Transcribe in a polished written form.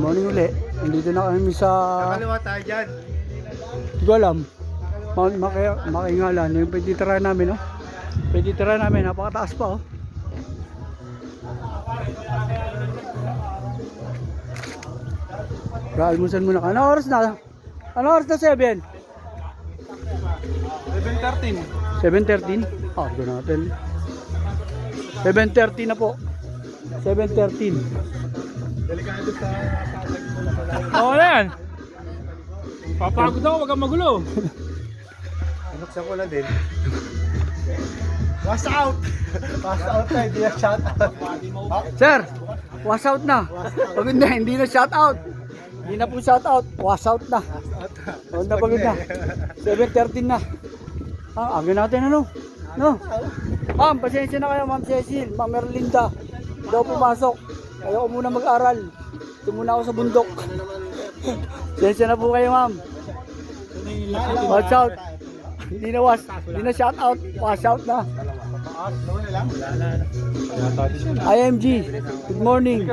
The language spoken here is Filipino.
morning uli. Nandito na kami sa... Nakaliwa tayo dyan. Hindi ko alam. Makaingalan. Yung pwede try namin, no? Pwede try namin. Napakataas pa, oh. Almusan muna ka. Ano oras na? Ano oras na 7? 7:13. 7:13? Ah, doon natin. 7:30 na po. 7:13. Delikado sa Oo na yan. Papagod ako, wag kang magulo. Binuksan ko na din. Was out! Was out na, hindi na shot out. Sir, was out na. Pagod na, hindi na shout out. Hindi na po shout out, was out na. Pagod na, pagod na. 7:13 na. Ah, agad natin ano? No? Ma'am, pasensya na kayo, Ma'am Cecil, Ma'am Merlinda. Hindi ako pumasok. Ayoko muna mag-aral. Ito muna ako sa bundok. Pasensya na po kayo, Ma'am. Watch out. Hindi na shout out, was out na. IMG, good morning.